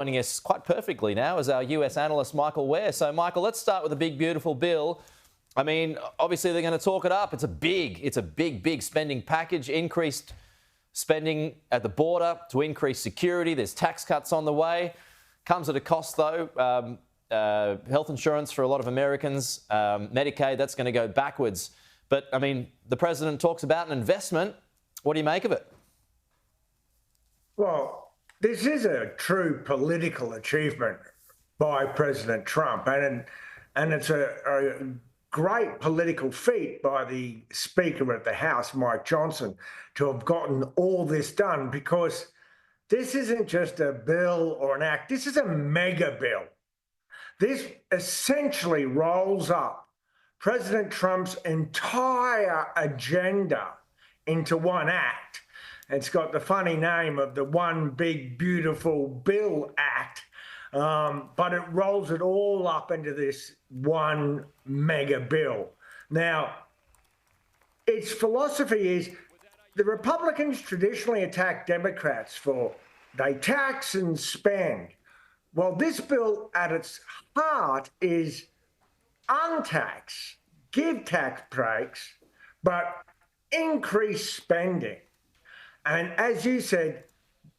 Joining us quite perfectly now is our US analyst, Michael Ware. So, Michael, let's start with the big, beautiful bill. I mean, obviously they're going to talk it up. It's a big spending package, increased spending at the border to increase security. There's tax cuts on the way. Comes at a cost, though. Health insurance for a lot of Americans, Medicaid, that's going to go backwards. But, I mean, the president talks about an investment. What do you make of it? Well, this is a true political achievement by President Trump, and it's a great political feat by the Speaker of the House, Mike Johnson, to have gotten all this done, because this isn't just a bill or an act. This is a mega bill. This essentially rolls up President Trump's entire agenda into one act. It's got the funny name of the One Big Beautiful Bill Act, but it rolls it all up into this one mega bill. Now, its philosophy is the Republicans traditionally attack Democrats for they tax and spend. Well, this bill at its heart is untax, give tax breaks, but increase spending. And as you said,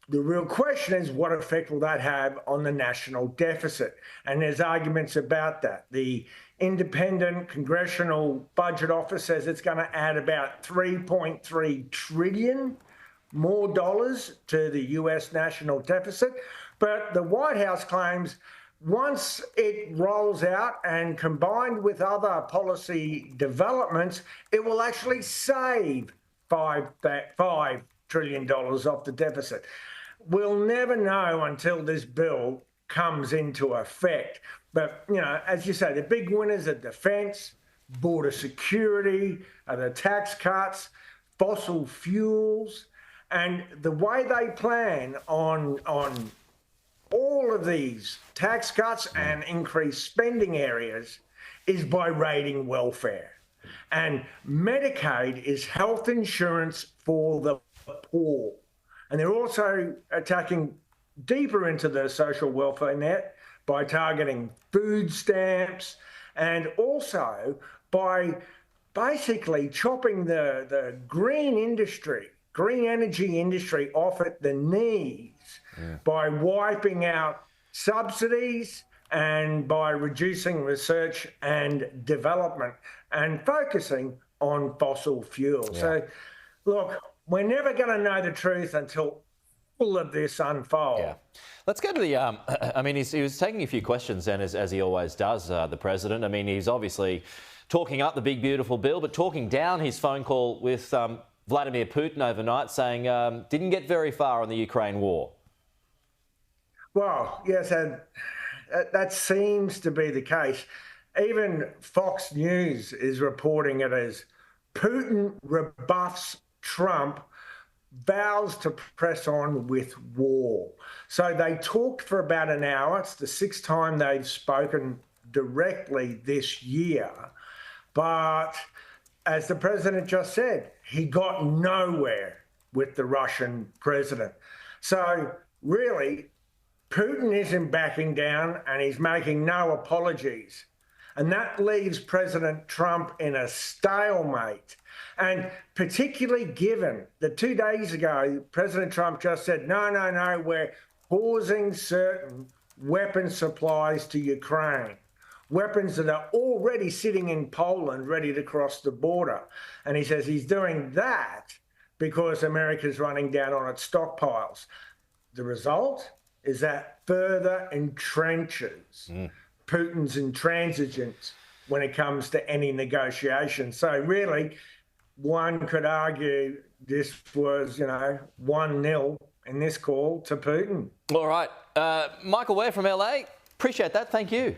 the real question is, what effect will that have on the national deficit? And there's arguments about that. The independent Congressional Budget Office says it's going to add about $3.3 trillion more dollars to the US national deficit. But the White House claims once it rolls out and combined with other policy developments, it will actually save $5 trillion off the deficit. We'll never know until this bill comes into effect. But, you know, as you say, the big winners are defense, border security, the tax cuts, fossil fuels, and the way they plan on all of these tax cuts and increased spending areas is by raiding welfare. And Medicaid is health insurance for the poor. And they're also attacking deeper into the social welfare net by targeting food stamps and also by basically chopping the green energy industry off at the knees by wiping out subsidies and by reducing research and development and focusing on fossil fuels. Yeah. So, look, we're never going to know the truth until all of this unfolds. Yeah. Let's go to the, I mean, he was taking a few questions then, as he always does, the president. I mean, he's obviously talking up the big, beautiful bill, but talking down his phone call with Vladimir Putin overnight, saying didn't get very far on the Ukraine war. Well, yes, and that seems to be the case. Even Fox News is reporting it as Putin rebuffs Trump, vows to press on with war. So they talked for about an hour. It's the sixth time they've spoken directly this year. But as the president just said, he got nowhere with the Russian president. So really, Putin isn't backing down and he's making no apologies. And that leaves President Trump in a stalemate. And particularly given that 2 days ago, President Trump just said, no, we're pausing certain weapon supplies to Ukraine. Weapons that are already sitting in Poland ready to cross the border. And he says he's doing that because America's running down on its stockpiles. The result is that further entrenches Putin's intransigence when it comes to any negotiation. So really, one could argue this was, 1-0 in this call to Putin. All right. Michael Ware from LA. Appreciate that. Thank you.